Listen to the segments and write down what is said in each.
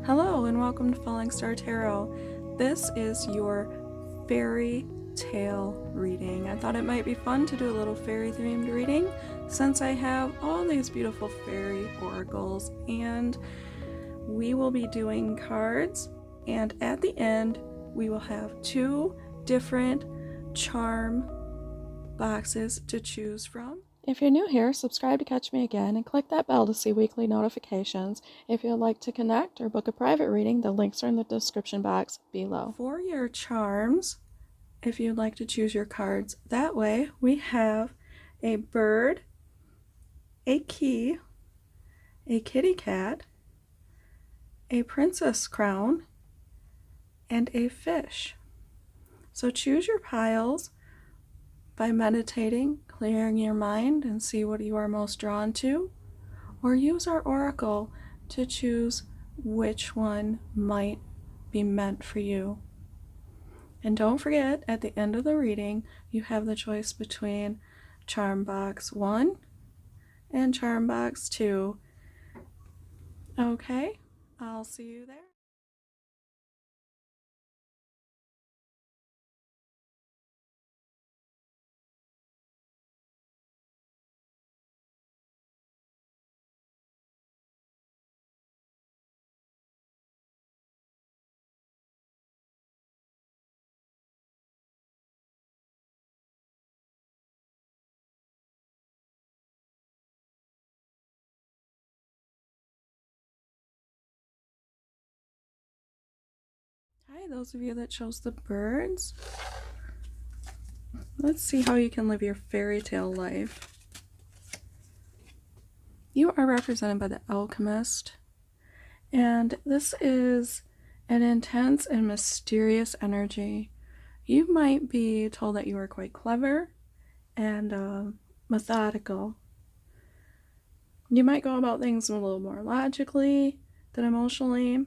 Hello and welcome to Falling Star Tarot. This is your fairy tale reading. I thought it might be fun to do a little fairy themed reading since I have all these beautiful fairy oracles, and we will be doing cards, and at the end we will have 2 different charm boxes to choose from. If you're new here, subscribe to catch me again and click that bell to see weekly notifications. If you'd like to connect or book a private reading, the links are in the description box below. For your charms, if you'd like to choose your cards that way, we have a bird, a key, a kitty cat, a princess crown, and a fish. So choose your piles by meditating, clearing your mind, and see what you are most drawn to, or use our oracle to choose which one might be meant for you. And don't forget, at the end of the reading, you have the choice between Charm Box 1 and Charm Box 2. Okay, I'll see you there. Hi, those of you that chose the birds. Let's see how you can live your fairy tale life. You are represented by the alchemist, and this is an intense and mysterious energy. You might be told that you are quite clever and methodical. You might go about things a little more logically than emotionally,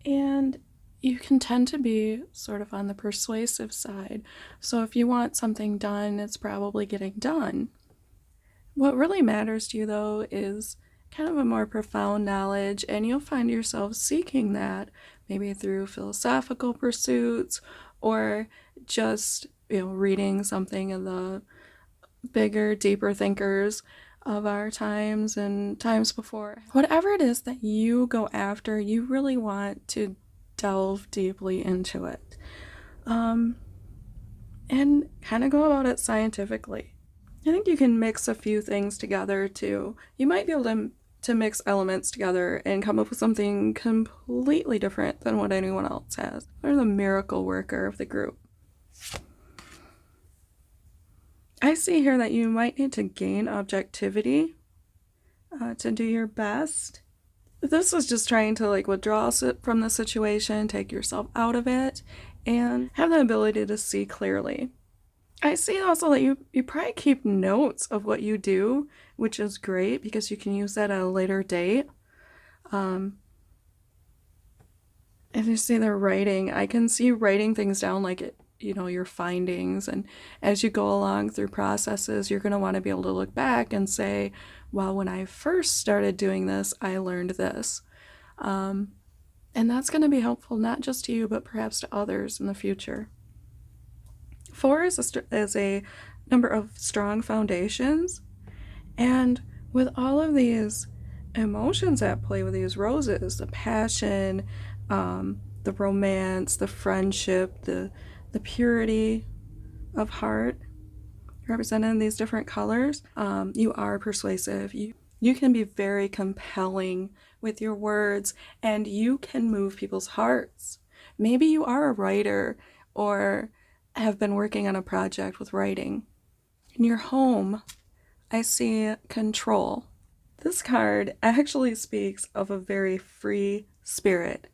and you can tend to be sort of on the persuasive side. So if you want something done, it's probably getting done. What really matters to you, though, is kind of a more profound knowledge, and you'll find yourself seeking that maybe through philosophical pursuits or just, reading something of the bigger, deeper thinkers of our times and times before. Whatever it is that you go after, you really want to delve deeply into it, and kind of go about it scientifically. I think you can mix a few things together too. You might be able to mix elements together and come up with something completely different than what anyone else has. You're the miracle worker of the group. I see here that you might need to gain objectivity to do your best. This is just trying to withdraw from the situation, take yourself out of it, and have the ability to see clearly. I see also that you probably keep notes of what you do, which is great because you can use that at a later date. And you see the writing. I can see you writing things down your findings, and as you go along through processes, you're going to want to be able to look back and say, well, when I first started doing this, I learned this. And that's going to be helpful not just to you, but perhaps to others in the future. 4 is a number of strong foundations, and with all of these emotions at play with these roses, the passion, the romance, the friendship, the purity of heart represented in these different colors, you are persuasive. You can be very compelling with your words, and you can move people's hearts. Maybe you are a writer or have been working on a project with writing. In your home, I see control. This card actually speaks of a very free spirit,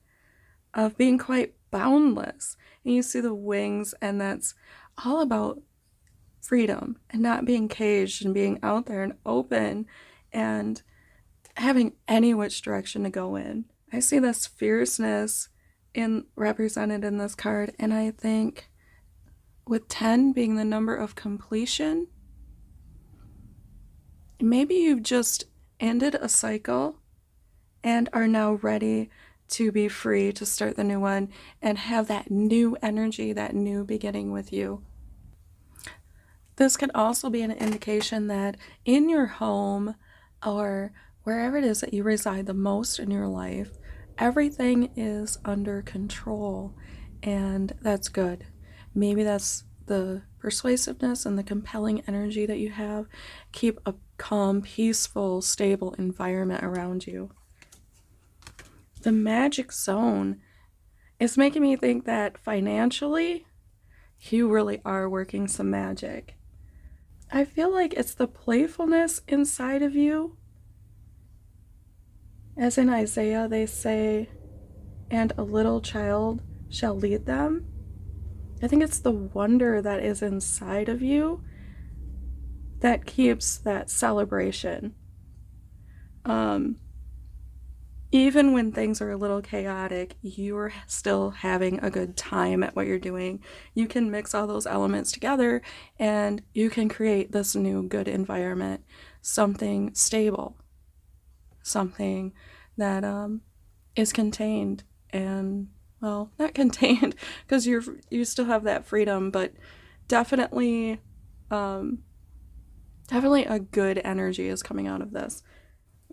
of being quite boundless. And you see the wings, and that's all about freedom and not being caged and being out there and open and having any which direction to go in. I see this fierceness represented in this card, and I think with 10 being the number of completion, maybe you've just ended a cycle and are now ready to be free to start the new one and have that new energy, that new beginning with you. This could also be an indication that in your home or wherever it is that you reside the most in your life, everything is under control, and that's good. Maybe that's the persuasiveness and the compelling energy that you have. Keep a calm, peaceful, stable environment around you. The magic zone is making me think that financially, you really are working some magic. I feel like it's the playfulness inside of you. As in Isaiah, they say, and a little child shall lead them. I think it's the wonder that is inside of you that keeps that celebration. Even when things are a little chaotic, you're still having a good time at what you're doing. You can mix all those elements together and you can create this new good environment, something stable, something that is contained and, well, not contained because you still have that freedom, but definitely a good energy is coming out of this.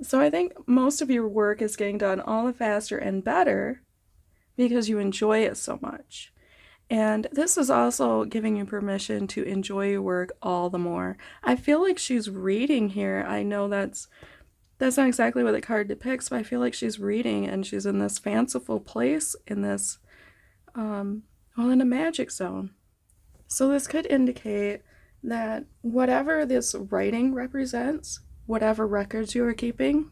So I think most of your work is getting done all the faster and better because you enjoy it so much. And this is also giving you permission to enjoy your work all the more. I feel like she's reading here. I know that's not exactly what the card depicts, but I feel like she's reading and she's in this fanciful place in this, in a magic zone. So this could indicate that whatever this writing represents, whatever records you are keeping,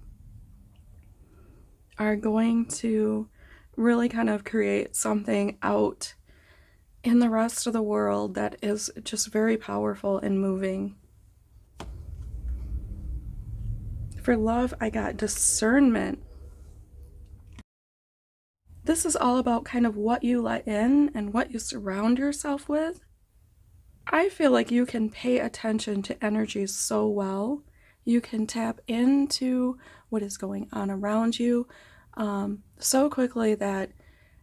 are going to really kind of create something out in the rest of the world that is just very powerful and moving. For love, I got discernment. This is all about kind of what you let in and what you surround yourself with. I feel like you can pay attention to energies so well. You can tap into what is going on around you so quickly that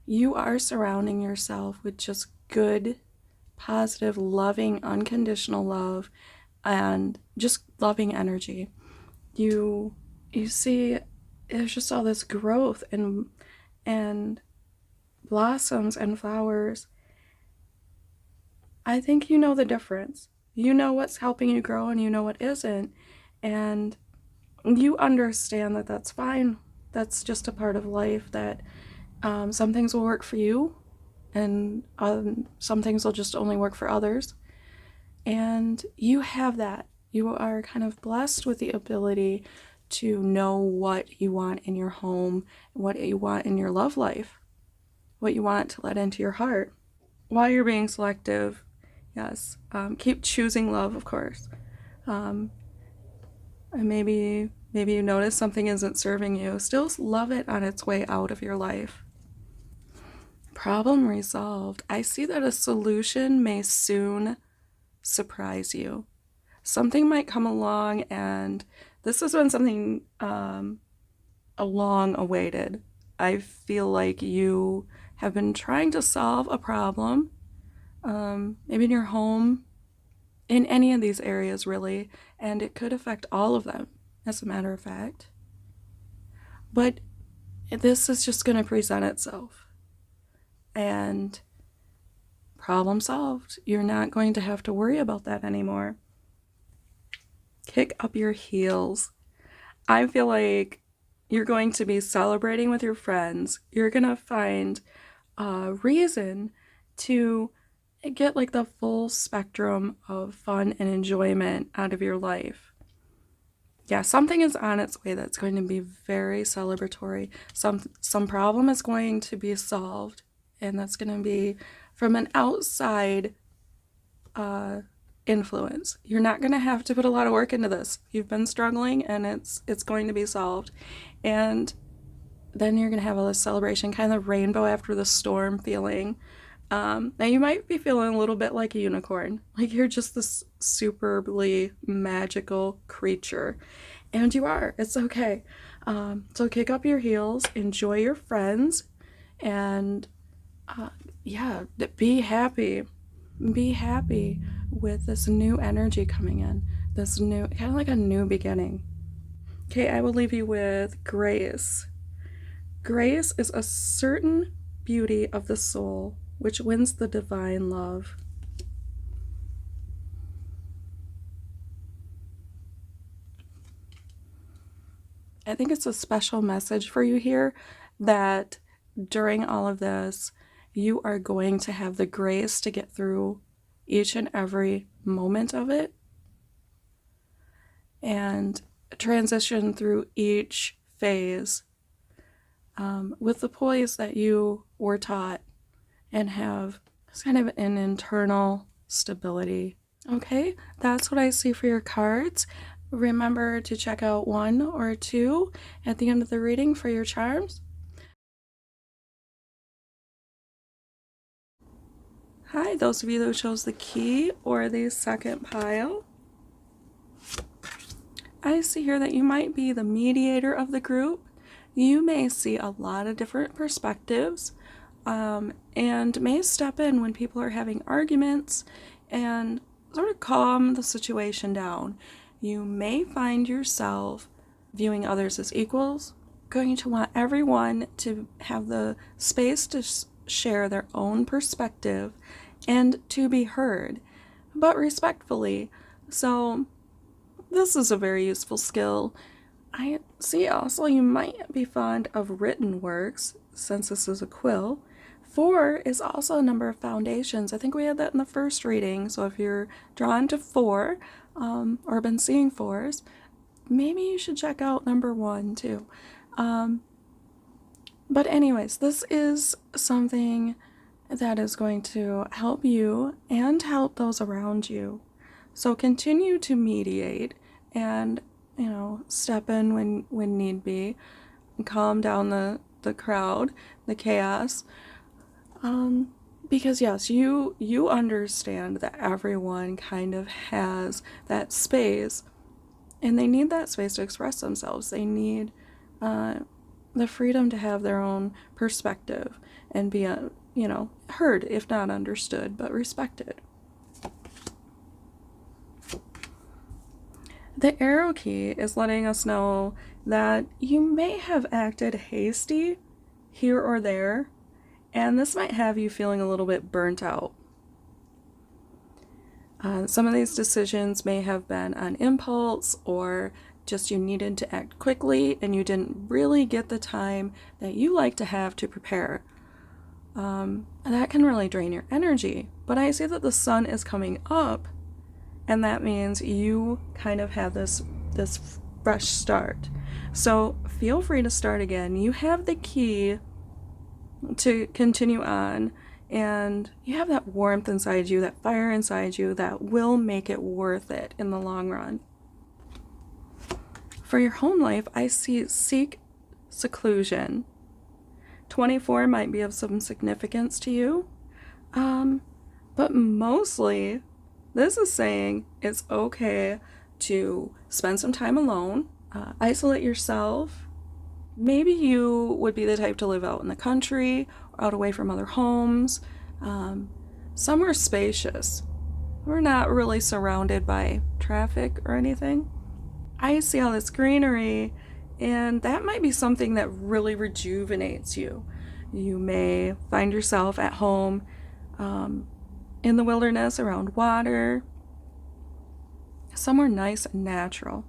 you are surrounding yourself with just good, positive, loving, unconditional love and just loving energy. You see there's just all this growth and blossoms and flowers. I think you know the difference. You know what's helping you grow and you know what isn't. And you understand that that's fine. That's just a part of life, that some things will work for you and some things will just only work for others. And you have that. You are kind of blessed with the ability to know what you want in your home, what you want in your love life, what you want to let into your heart. While you're being selective, yes, keep choosing love, of course. And maybe you notice something isn't serving you. Still love it on its way out of your life. Problem resolved. I see that a solution may soon surprise you. Something might come along, and this has been something long awaited. I feel like you have been trying to solve a problem, maybe in your home, in any of these areas really, and it could affect all of them, as a matter of fact. But this is just going to present itself. And problem solved. You're not going to have to worry about that anymore. Kick up your heels. I feel like you're going to be celebrating with your friends. You're going to find a reason to get like the full spectrum of fun and enjoyment out of your life. Yeah, something is on its way that's going to be very celebratory. Some problem is going to be solved, and that's going to be from an outside influence. You're not going to have to put a lot of work into this. You've been struggling, and it's going to be solved. And then you're going to have a celebration, kind of rainbow after the storm feeling. Now you might be feeling a little bit like a unicorn, like you're just this superbly magical creature, and you are. It's okay. So kick up your heels, enjoy your friends, and yeah, be happy. Be happy with this new energy coming in, this new, kind of like a new beginning. Okay, I will leave you with grace. Grace is a certain beauty of the soul which wins the divine love. I think it's a special message for you here that during all of this, you are going to have the grace to get through each and every moment of it and transition through each phase with the poise that you were taught and have kind of an internal stability. Okay, that's what I see for your cards. Remember to check out 1 or 2 at the end of the reading for your charms. Hi, those of you who chose the key or the second pile. I see here that you might be the mediator of the group. You may see a lot of different perspectives and may step in when people are having arguments and sort of calm the situation down. You may find yourself viewing others as equals, going to want everyone to have the space to share their own perspective and to be heard, but respectfully. So this is a very useful skill. I see also you might be fond of written works, since this is a quill. 4 is also a number of foundations. I think we had that in the first reading, so if you're drawn to 4 or been seeing 4s, maybe you should check out number 1 too. But anyways, this is something that is going to help you and help those around you. So continue to mediate and, step in when need be, and calm down the crowd, the chaos. Because yes, you understand that everyone kind of has that space, and they need that space to express themselves. They need the freedom to have their own perspective and be, heard, if not understood, but respected. The arrow key is letting us know that you may have acted hasty here or there, and this might have you feeling a little bit burnt out. Some of these decisions may have been on impulse, or just you needed to act quickly and you didn't really get the time that you like to have to prepare. And that can really drain your energy. But I see that the sun is coming up, and that means you kind of have this fresh start. So feel free to start again. You have the key to continue on, and you have that warmth inside you, that fire inside you that will make it worth it in the long run. For your home life, I seek seclusion. 24 might be of some significance to you, but mostly this is saying it's okay to spend some time alone, isolate yourself. Maybe you would be the type to live out in the country, or out away from other homes, somewhere spacious. We're not really surrounded by traffic or anything. I see all this greenery, and that might be something that really rejuvenates you. You may find yourself at home in the wilderness around water, somewhere nice and natural.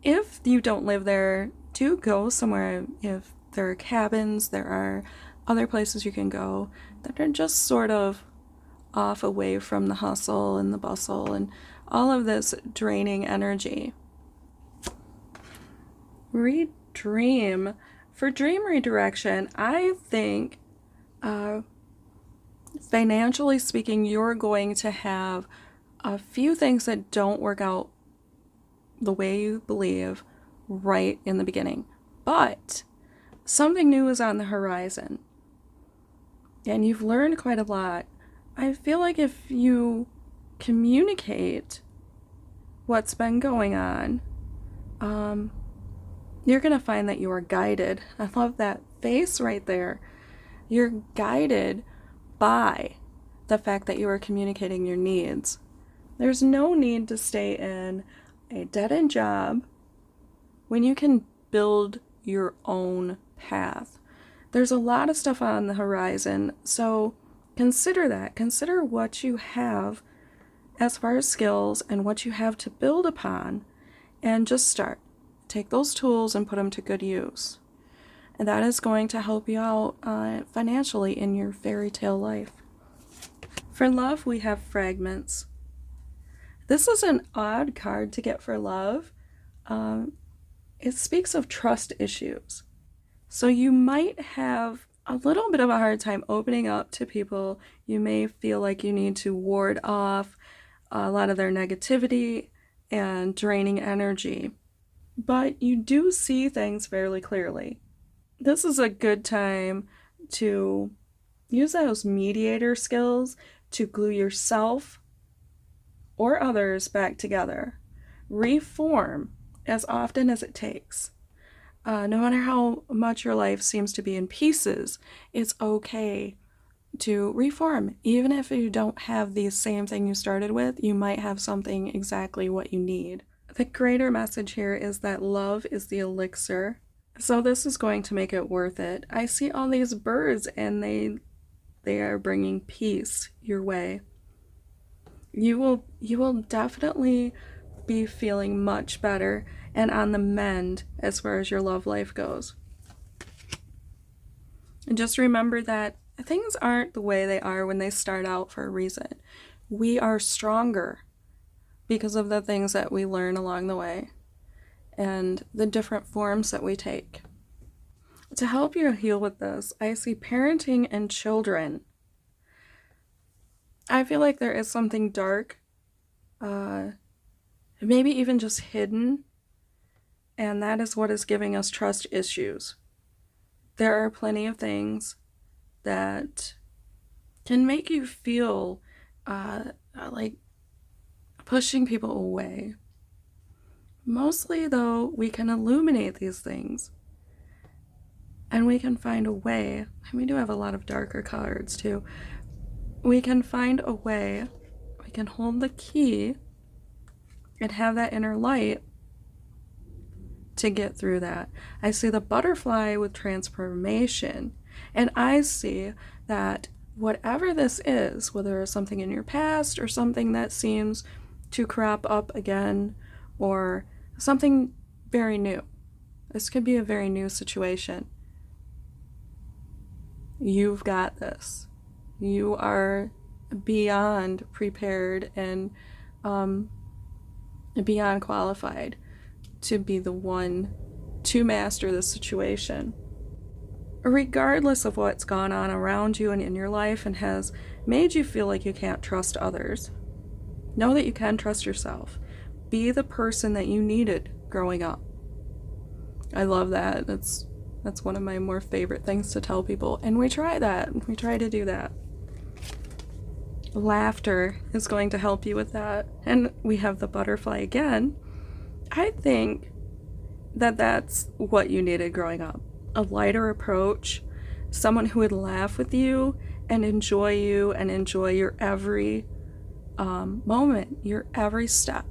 If you don't live there, do go somewhere. If there are cabins, there are other places you can go that are just sort of off, away from the hustle and the bustle and all of this draining energy. Dream. For dream redirection, I think financially speaking, you're going to have a few things that don't work out the way you believe right in the beginning. But something new is on the horizon, and you've learned quite a lot. I feel like if you communicate what's been going on, You're going to find that you are guided. I love that face right there. You're guided by the fact that you are communicating your needs. There's no need to stay in a dead-end job when you can build your own path. There's a lot of stuff on the horizon, so consider that. Consider what you have as far as skills and what you have to build upon, and just start. Take those tools and put them to good use. And that is going to help you out financially in your fairy tale life. For love, we have fragments. This is an odd card to get for love. It speaks of trust issues. So you might have a little bit of a hard time opening up to people. You may feel like you need to ward off a lot of their negativity and draining energy. But you do see things fairly clearly. This is a good time to use those mediator skills to glue yourself or others back together. Reform as often as it takes. No matter how much your life seems to be in pieces, it's okay to reform. Even if you don't have the same thing you started with, you might have something exactly what you need. The greater message here is that love is the elixir. So this is going to make it worth it. I see all these birds and they are bringing peace your way. You will definitely be feeling much better and on the mend as far as your love life goes. And just remember that things aren't the way they are when they start out for a reason. We are stronger because of the things that we learn along the way and the different forms that we take. To help you heal with this, I see parenting and children. I feel like there is something dark, maybe even just hidden, and that is what is giving us trust issues. There are plenty of things that can make you feel like pushing people away. Mostly, though, we can illuminate these things and we can find a way, and we do have a lot of darker cards too. We can find a way, we can hold the key and have that inner light to get through that. I see the butterfly with transformation, and I see that whatever this is, whether it's something in your past or something that seems to crop up again or something very new. This could be a very new situation. You've got this. You are beyond prepared and beyond qualified to be the one to master the situation. Regardless of what's gone on around you and in your life and has made you feel like you can't trust others, know that you can trust yourself. Be the person that you needed growing up. I love that. That's one of my more favorite things to tell people, and we try that. We try to do that. Laughter is going to help you with that. And we have the butterfly again. I think that that's what you needed growing up. A lighter approach, someone who would laugh with you and enjoy you and enjoy your every moment, your every step.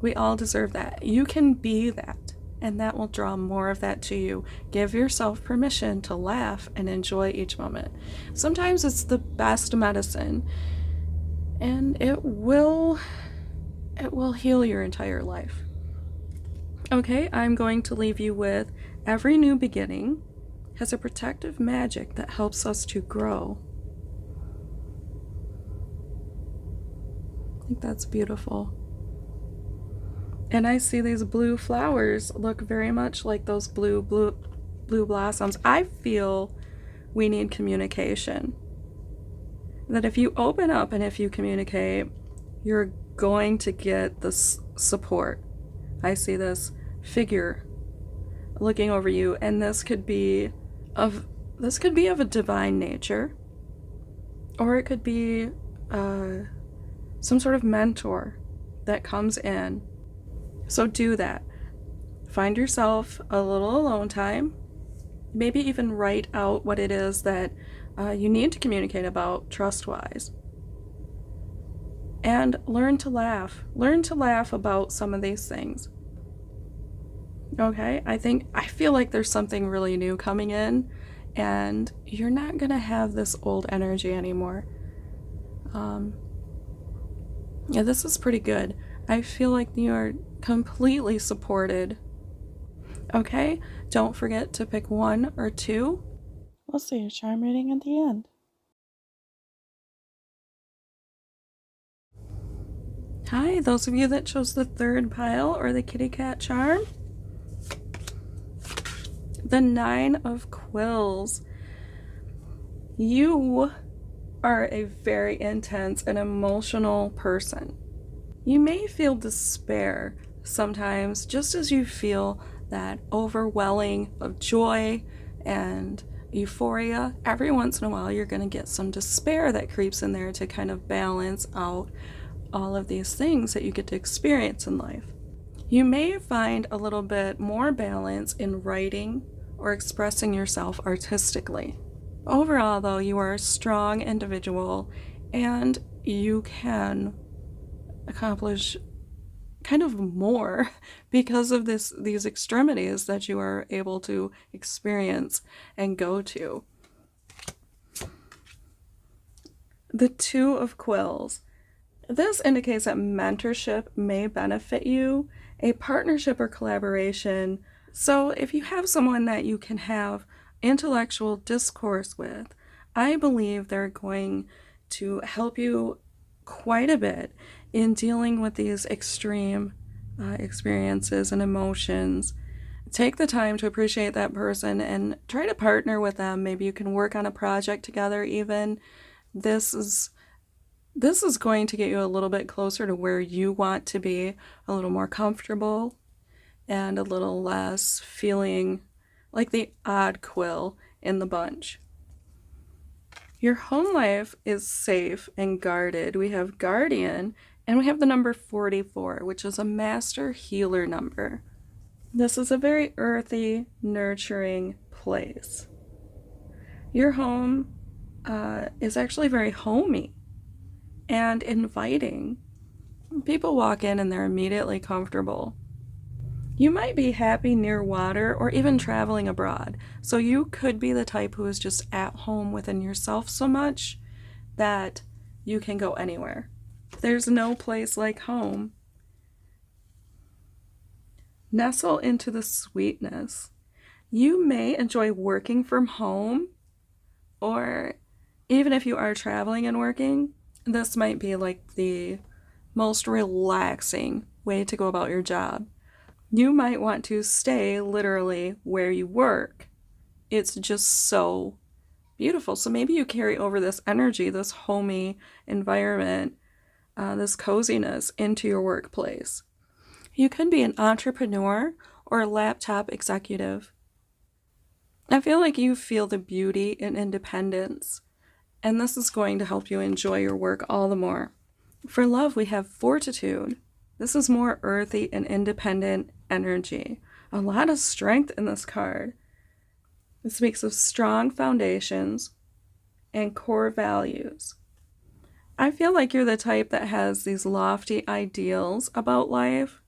We all deserve that. You can be that, and that will draw more of that to you. Give yourself permission to laugh and enjoy each moment. Sometimes it's the best medicine, and it will heal your entire life. Okay, I'm going to leave you with every new beginning has a protective magic that helps us to grow. I think that's beautiful. And I see these blue flowers look very much like those blue blossoms. I feel we need communication. That if you open up and if you communicate, you're going to get this support. I see this figure looking over you, and this could be of a divine nature, or it could be some sort of mentor that comes in. So do that. Find yourself a little alone time. Maybe even write out what it is that you need to communicate about trust-wise. And learn to laugh. Learn to laugh about some of these things. Okay, I feel like there's something really new coming in, and you're not gonna have this old energy anymore. Yeah, this is pretty good. I feel like you are completely supported. Okay, don't forget to pick 1 or 2. We'll see your charm reading at the end. Hi, those of you that chose the 3rd pile or the kitty cat charm. The 9 of Quills. You are a very intense and emotional person. You may feel despair sometimes, just as you feel that overwhelming of joy and euphoria. Every once in a while, you're going to get some despair that creeps in there to kind of balance out all of these things that you get to experience in life. You may find a little bit more balance in writing or expressing yourself artistically. Overall, though, you are a strong individual and you can accomplish kind of more because of these extremities that you are able to experience and go to. The 2 of Quills. This indicates that mentorship may benefit you, a partnership or collaboration. So if you have someone that you can have intellectual discourse with, I believe they're going to help you quite a bit in dealing with these extreme experiences and emotions. Take the time to appreciate that person and try to partner with them. Maybe you can work on a project together even. This is going to get you a little bit closer to where you want to be, a little more comfortable and a little less feeling like the odd quill in the bunch. Your home life is safe and guarded. We have Guardian, and we have the number 44, which is a master healer number. This is a very earthy, nurturing place. Your home is actually very homey and inviting. People walk in and they're immediately comfortable. You might be happy near water or even traveling abroad. So you could be the type who is just at home within yourself so much that you can go anywhere. There's no place like home. Nestle into the sweetness. You may enjoy working from home, or even if you are traveling and working, this might be like the most relaxing way to go about your job. You might want to stay literally where you work. It's just so beautiful. So maybe you carry over this energy, this homey environment, this coziness into your workplace. You could be an entrepreneur or a laptop executive. I feel like you feel the beauty in independence, and this is going to help you enjoy your work all the more. For love, we have Fortitude. This is more earthy and independent energy. A lot of strength in this card. It speaks of strong foundations and core values. I feel like you're the type that has these lofty ideals about life.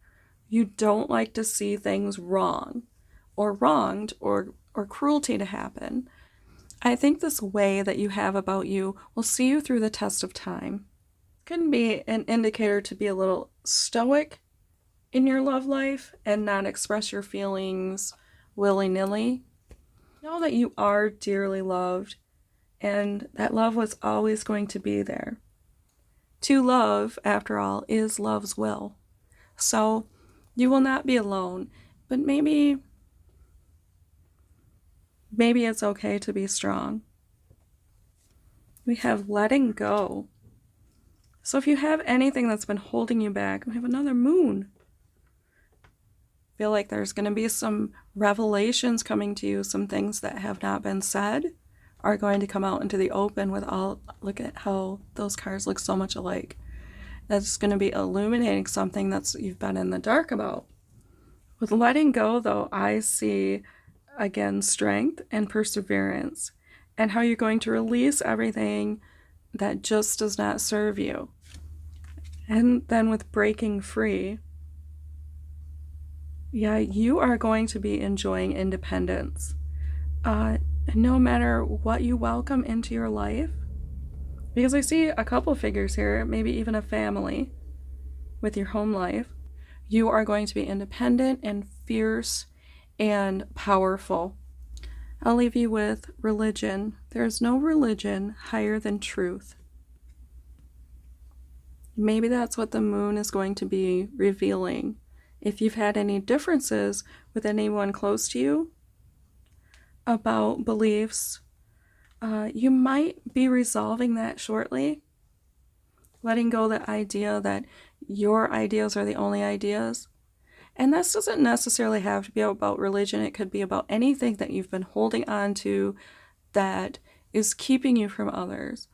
You don't like to see things wrong or wronged or cruelty to happen. I think this way that you have about you will see you through the test of time. It can be an indicator to be a little stoic in your love life and not express your feelings willy-nilly. Know that you are dearly loved and that love was always going to be there. To love, after all, is love's will. So you will not be alone, but maybe it's okay to be strong. We have letting go. So if you have anything that's been holding you back, we have another moon. Feel like there's going to be some revelations coming to you, some things that have not been said are going to come out into the open with all, look at how those cards look so much alike. That's going to be illuminating something that's you've been in the dark about. With letting go, though, I see, again, strength and perseverance, and how you're going to release everything that just does not serve you. And then with breaking free, yeah, you are going to be enjoying independence. No matter what you welcome into your life, because I see a couple figures here, maybe even a family with your home life, you are going to be independent and fierce and powerful. I'll leave you with religion. There is no religion higher than truth. Maybe that's what the moon is going to be revealing. If you've had any differences with anyone close to you about beliefs, you might be resolving that shortly. Letting go the idea that your ideas are the only ideas. And this doesn't necessarily have to be about religion. It could be about anything that you've been holding on to that is keeping you from others,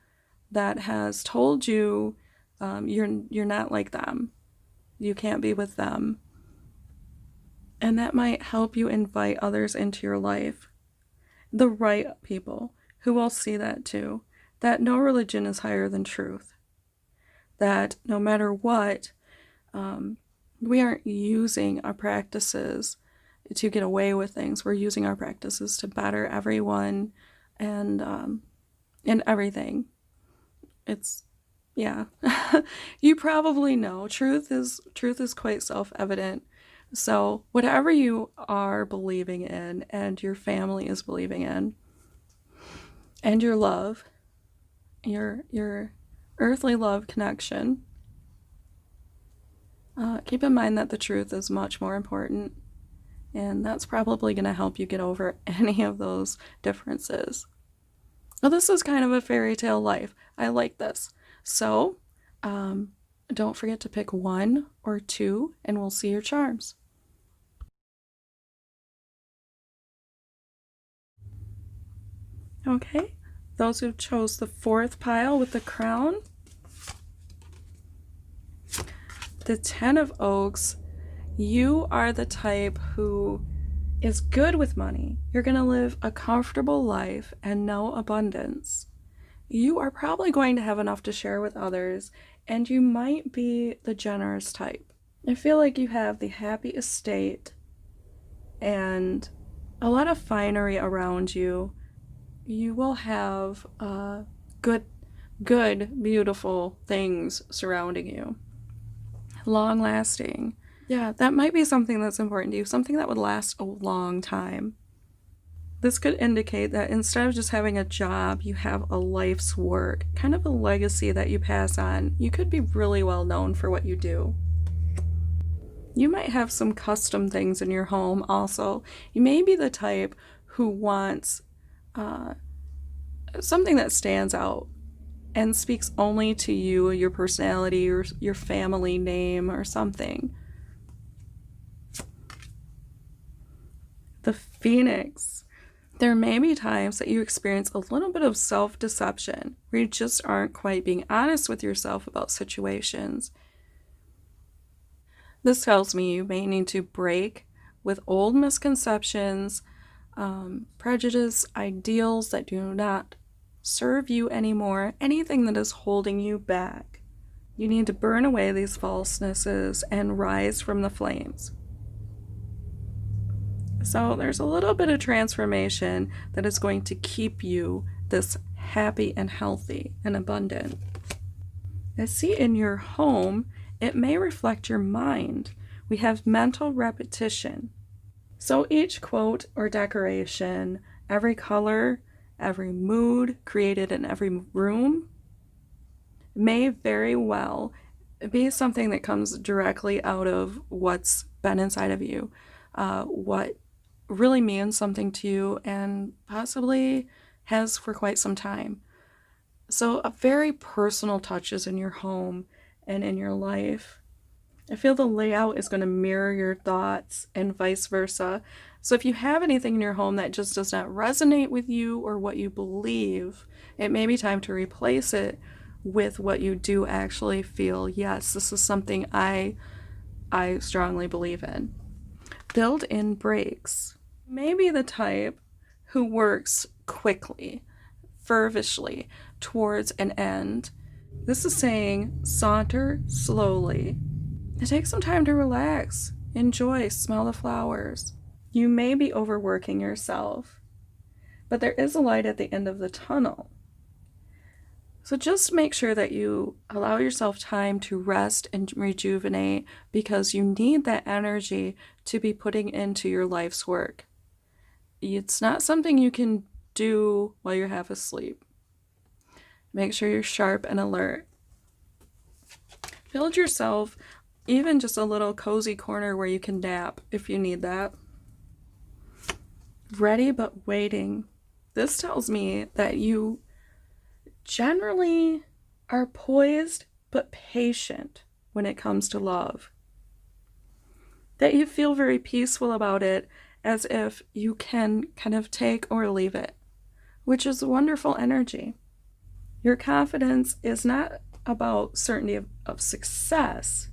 that has told you you're not like them, you can't be with them. And that might help you invite others into your life, the right people who will see that too, that no religion is higher than truth, that no matter what, we aren't using our practices to get away with things. We're using our practices to better everyone and everything. It's, yeah. You probably know truth is quite self-evident. So whatever you are believing in and your family is believing in, and your love, your earthly love connection, keep in mind that the truth is much more important, and that's probably going to help you get over any of those differences. Well, this is kind of a fairy tale life. I like this. So, don't forget to pick 1 or 2, and we'll see your charms. Okay, those who chose the 4th pile with the crown, the 10 of Oaks, you are the type who is good with money. You're going to live a comfortable life and know abundance. You are probably going to have enough to share with others, and you might be the generous type. I feel like you have the happy estate and a lot of finery around you. You will have good, beautiful things surrounding you. Long lasting. Yeah, that might be something that's important to you, something that would last a long time. This could indicate that instead of just having a job, you have a life's work, kind of a legacy that you pass on. You could be really well known for what you do. You might have some custom things in your home also. You may be the type who wants something that stands out and speaks only to you, your personality, or your family name or something. The Phoenix. There may be times that you experience a little bit of self-deception, where you just aren't quite being honest with yourself about situations. This tells me you may need to break with old misconceptions, prejudice, ideals that do not serve you anymore, anything that is holding you back. You need to burn away these falsenesses and rise from the flames. So there's a little bit of transformation that is going to keep you this happy and healthy and abundant. I see in your home, it may reflect your mind. We have mental repetition. So each quote or decoration, every color, every mood created in every room may very well be something that comes directly out of what's been inside of you, what really means something to you and possibly has for quite some time. So a very personal touches in your home and in your life. I feel the layout is going to mirror your thoughts and vice versa. So if you have anything in your home that just does not resonate with you or what you believe, it may be time to replace it with what you do actually feel. Yes, this is something I strongly believe in. build in breaks. You may be the type who works quickly, fervishly towards an end. This is saying saunter slowly. Take some time to relax, enjoy, smell the flowers. You may be overworking yourself, but there is a light at the end of the tunnel. So just make sure that you allow yourself time to rest and rejuvenate, because you need that energy to be putting into your life's work. It's not something you can do while you're half asleep. Make sure you're sharp and alert. Build yourself even just a little cozy corner where you can nap if you need that. Ready but waiting. This tells me that you generally are poised but patient when it comes to love. That you feel very peaceful about it, as if you can kind of take or leave it, which is a wonderful energy. Your confidence is not about certainty of success,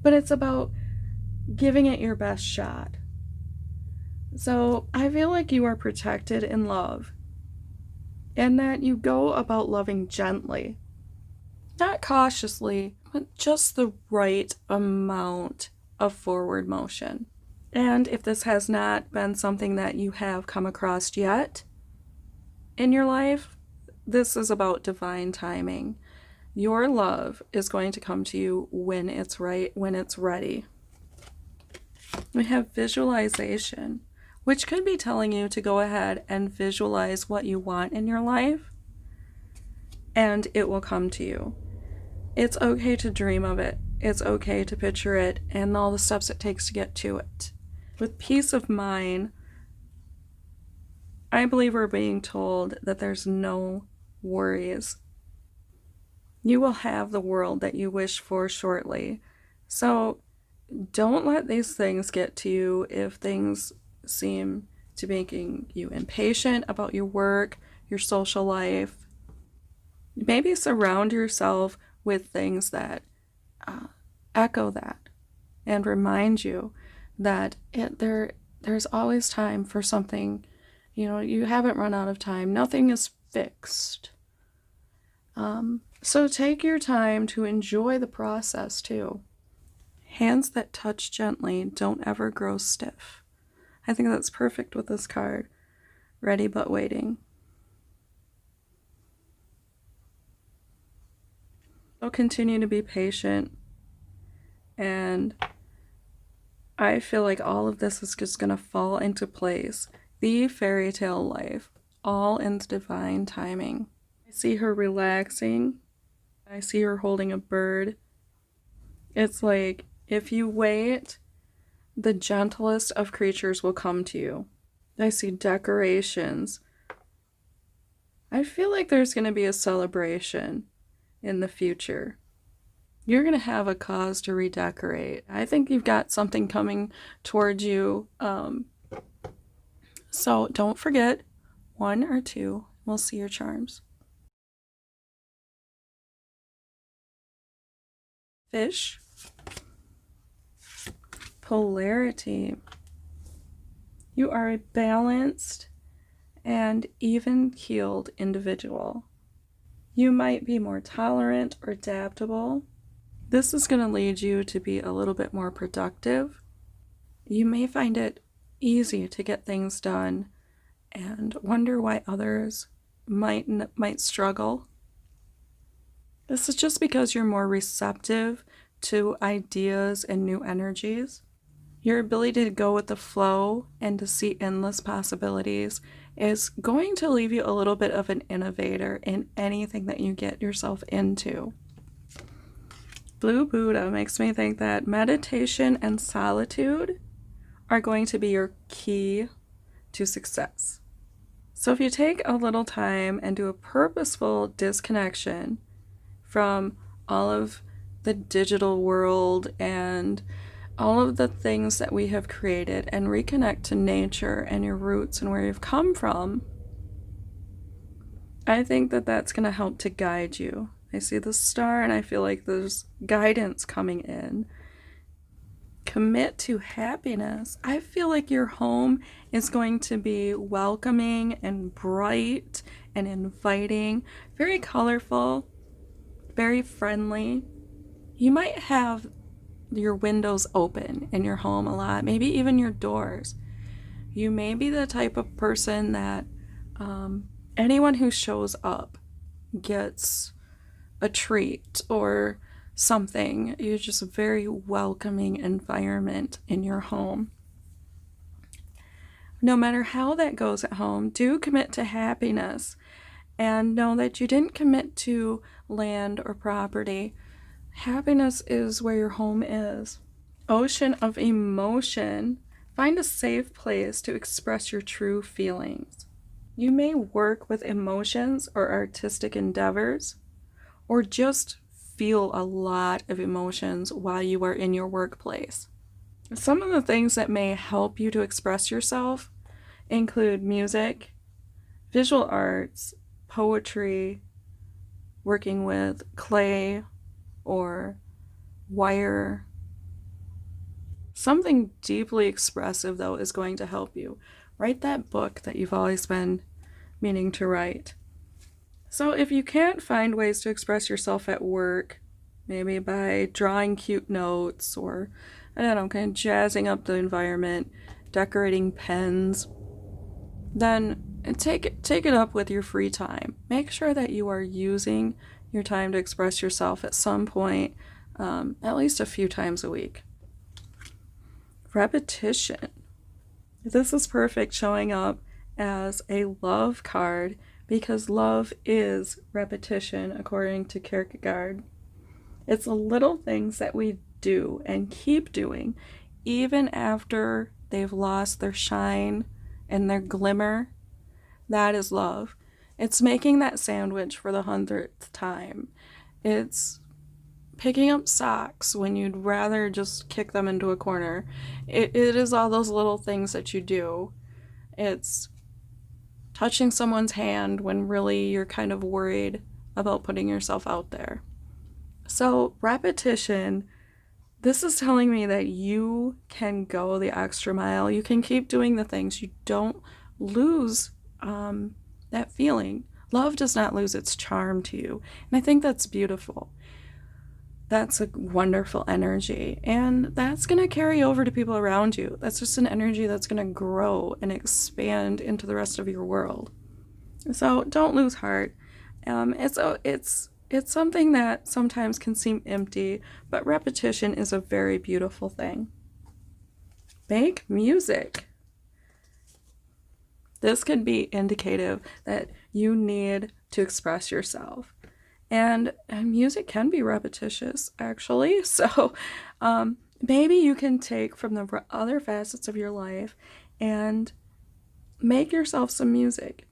but it's about giving it your best shot. So I feel like you are protected in love, and that you go about loving gently, not cautiously, but just the right amount of forward motion. And if this has not been something that you have come across yet in your life, this is about divine timing. Your love is going to come to you when it's right, when it's ready. We have visualization, which could be telling you to go ahead and visualize what you want in your life, and it will come to you. It's okay to dream of it. It's okay to picture it and all the steps it takes to get to it. With peace of mind, I believe we're being told that there's no worries. You will have the world that you wish for shortly. So don't let these things get to you if things seem to be making you impatient about your work, your social life. Maybe surround yourself with things that echo that and remind you that there's always time for something. You know, you haven't run out of time. Nothing is fixed. So take your time to enjoy the process too. Hands that touch gently don't ever grow stiff. I think that's perfect with this card. Ready but waiting. So continue to be patient, and I feel like all of this is just going to fall into place. The fairy tale life, all in the divine timing. I see her relaxing. I see her holding a bird. It's like, if you wait, the gentlest of creatures will come to you. I see decorations. I feel like there's going to be a celebration in the future. You're going to have a cause to redecorate. I think you've got something coming towards you. So don't forget, 1 or 2. We'll see your charms. Fish. Polarity. You are a balanced and even-keeled individual. You might be more tolerant or adaptable. This is going to lead you to be a little bit more productive. You may find it easy to get things done and wonder why others might struggle. This is just because you're more receptive to ideas and new energies. Your ability to go with the flow and to see endless possibilities is going to leave you a little bit of an innovator in anything that you get yourself into. Blue Buddha makes me think that meditation and solitude are going to be your key to success. So if you take a little time and do a purposeful disconnection from all of the digital world and all of the things that we have created, and reconnect to nature and your roots and where you've come from, I think that that's going to help to guide you. I see the star and I feel like there's guidance coming in. Commit to happiness. I feel like your home is going to be welcoming and bright and inviting, very colorful, very friendly. You might have your windows open in your home a lot, maybe even your doors. You may be the type of person that anyone who shows up gets a treat or something. You're just a very welcoming environment in your home. No matter how that goes at home, do commit to happiness and know that you didn't commit to land or property. Happiness is where your home is. Ocean of emotion. Find a safe place to express your true feelings. You may work with emotions or artistic endeavors, or just feel a lot of emotions while you are in your workplace. Some of the things that may help you to express yourself include music, visual arts, poetry, working with clay or wire. Something deeply expressive, though, is going to help you. Write that book that you've always been meaning to write. So if you can't find ways to express yourself at work, maybe by drawing cute notes or, I don't know, kind of jazzing up the environment, decorating pens, then take it up with your free time. Make sure that you are using your time to express yourself at some point, at least a few times a week. Repetition. This is perfect showing up as a love card because love is repetition, according to Kierkegaard. It's the little things that we do and keep doing even after they've lost their shine and their glimmer. That is love. It's making that sandwich for the 100th time. It's picking up socks when you'd rather just kick them into a corner. It is all those little things that you do. It's touching someone's hand when really you're kind of worried about putting yourself out there. So repetition, this is telling me that you can go the extra mile. You can keep doing the things. You don't lose that feeling. Love does not lose its charm to you. And I think that's beautiful. That's a wonderful energy. And that's going to carry over to people around you. That's just an energy that's going to grow and expand into the rest of your world. So don't lose heart. It's something that sometimes can seem empty, but repetition is a very beautiful thing. Make music. This could be indicative that you need to express yourself. And music can be repetitious, actually. So maybe you can take from the other facets of your life and make yourself some music.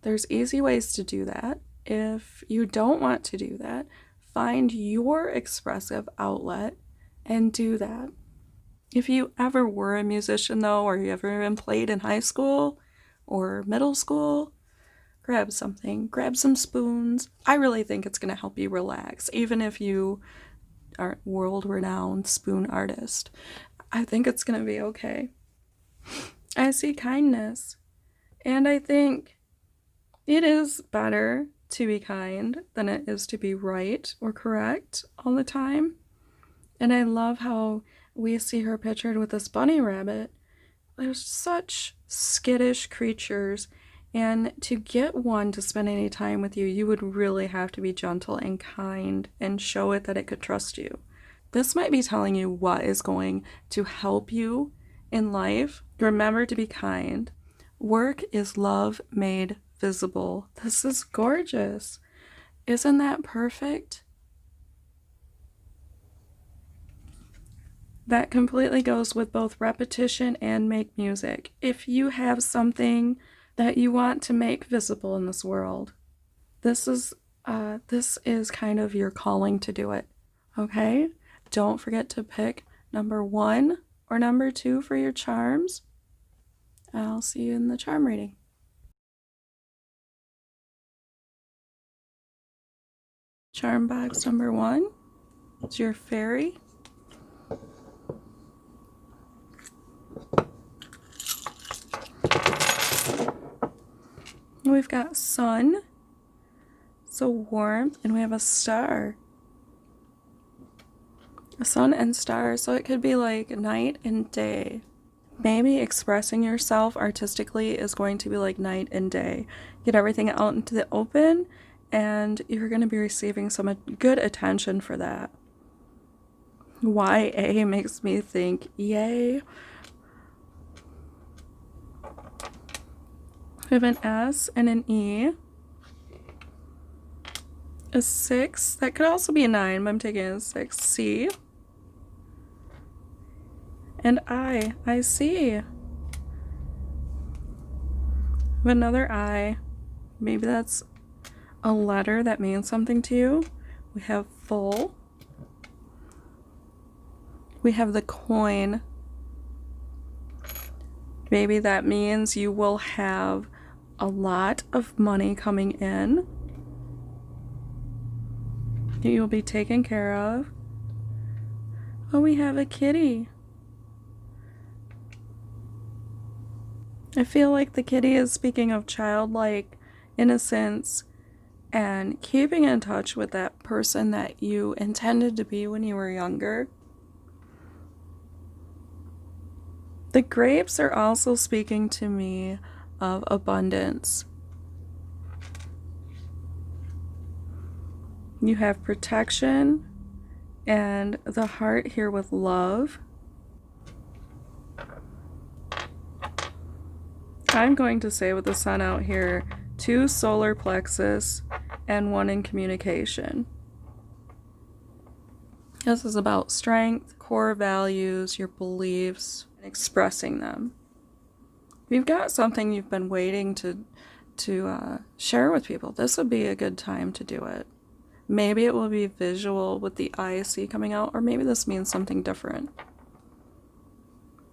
There's easy ways to do that. If you don't want to do that, find your expressive outlet and do that. If you ever were a musician, though, or you ever even played in high school or middle school, grab something, grab some spoons. I really think it's going to help you relax, even if you aren't world-renowned spoon artist. I think it's going to be okay. I see kindness, and I think it is better to be kind than it is to be right or correct all the time. And I love how we see her pictured with this bunny rabbit. They're such skittish creatures, and to get one to spend any time with you, you would really have to be gentle and kind and show it that it could trust you. This might be telling you what is going to help you in life. Remember to be kind. Work is love made visible. This is gorgeous. Isn't that perfect? That completely goes with both repetition and make music. If you have something that you want to make visible in this world, this is kind of your calling to do it. Okay? Don't forget to pick number 1 or number 2 for your charms. I'll see you in the charm reading. Charm box number 1 is your fairy. We've got sun, so warmth, and we have a star. A sun and star, so it could be like night and day. Maybe expressing yourself artistically is going to be like night and day. Get everything out into the open, and you're going to be receiving some good attention for that. YA makes me think, yay. We have an S and an E. A 6. That could also be a 9, but I'm taking a 6. C. And I see. Another I. Maybe that's a letter that means something to you. We have full. We have the coin. Maybe that means you will have a lot of money coming in. You'll be taken care of. Oh, we have a kitty. I feel like the kitty is speaking of childlike innocence and keeping in touch with that person that you intended to be when you were younger. The grapes are also speaking to me of abundance. You have protection and the heart here with love. I'm going to say with the sun out here, 2 solar plexus and 1 in communication. This is about strength, core values, your beliefs, and expressing them. If you've got something you've been waiting to share with people, this would be a good time to do it. Maybe it will be visual with the IC coming out, or maybe this means something different.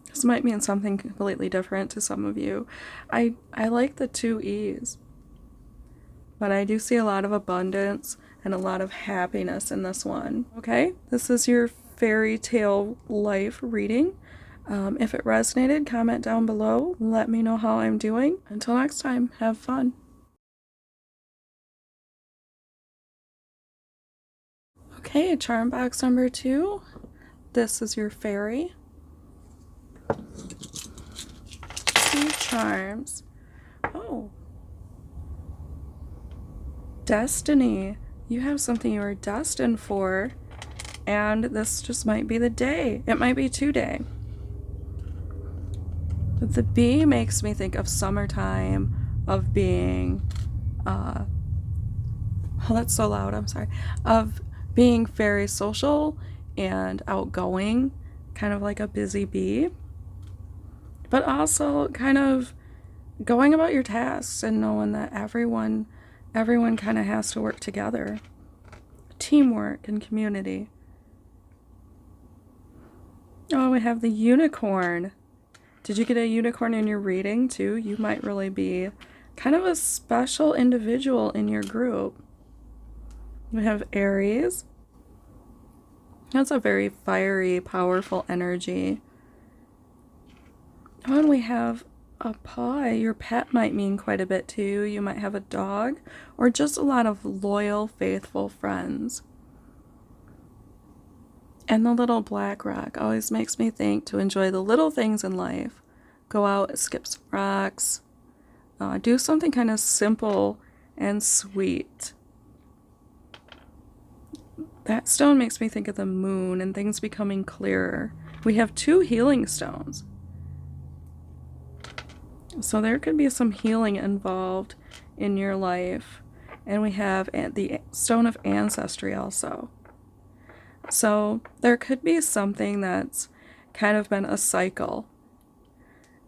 This might mean something completely different to some of you. I like the 2 E's, but I do see a lot of abundance and a lot of happiness in this one. Okay, this is your fairy tale life reading. If it resonated, comment down below. Let me know how I'm doing. Until next time, have fun. Okay, charm box number 2. This is your fairy. 2 charms. Oh. Destiny. You have something you are destined for, and this just might be the day. It might be today. The bee makes me think of summertime, of being, oh, that's so loud, I'm sorry, of being very social and outgoing, kind of like a busy bee, but also kind of going about your tasks and knowing that everyone kind of has to work together. Teamwork and community. Oh, we have the unicorn. Did you get a unicorn in your reading too? You might really be kind of a special individual in your group. We have Aries. That's a very fiery, powerful energy. Oh, and we have a paw. Your pet might mean quite a bit to you. You might have a dog or just a lot of loyal, faithful friends. And the little black rock always makes me think to enjoy the little things in life. Go out, skip some rocks, do something kind of simple and sweet. That stone makes me think of the moon and things becoming clearer. We have 2 healing stones. So there could be some healing involved in your life. And we have the stone of ancestry also. So there could be something that's kind of been a cycle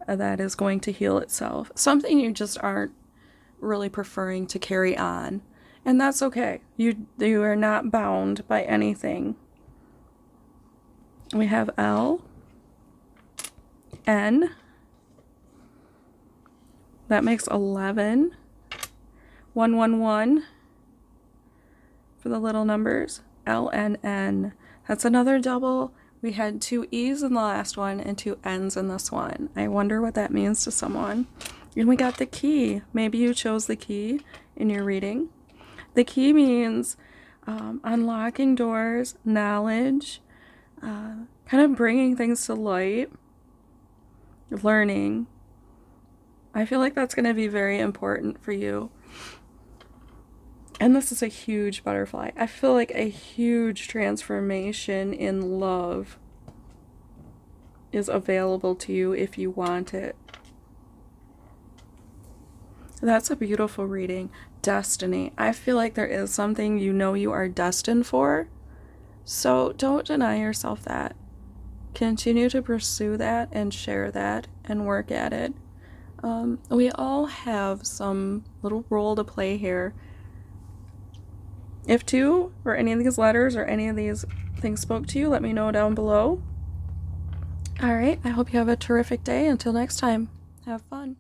that is going to heal itself. Something you just aren't really preferring to carry on. And that's okay. You are not bound by anything. We have L, N. That makes 11. 111 for the little numbers. LNN. That's another double. We had 2 E's in the last one and 2 N's in this one. I wonder what that means to someone. And we got the key. Maybe you chose the key in your reading. The key means unlocking doors, knowledge, kind of bringing things to light, learning. I feel like that's going to be very important for you. And this is a huge butterfly. I feel like a huge transformation in love is available to you if you want it. That's a beautiful reading. Destiny. I feel like there is something you know you are destined for. So don't deny yourself that. Continue to pursue that and share that and work at it. We all have some little role to play here. If two or any of these letters or any of these things spoke to you, let me know down below. All right, I hope you have a terrific day. Until next time, have fun.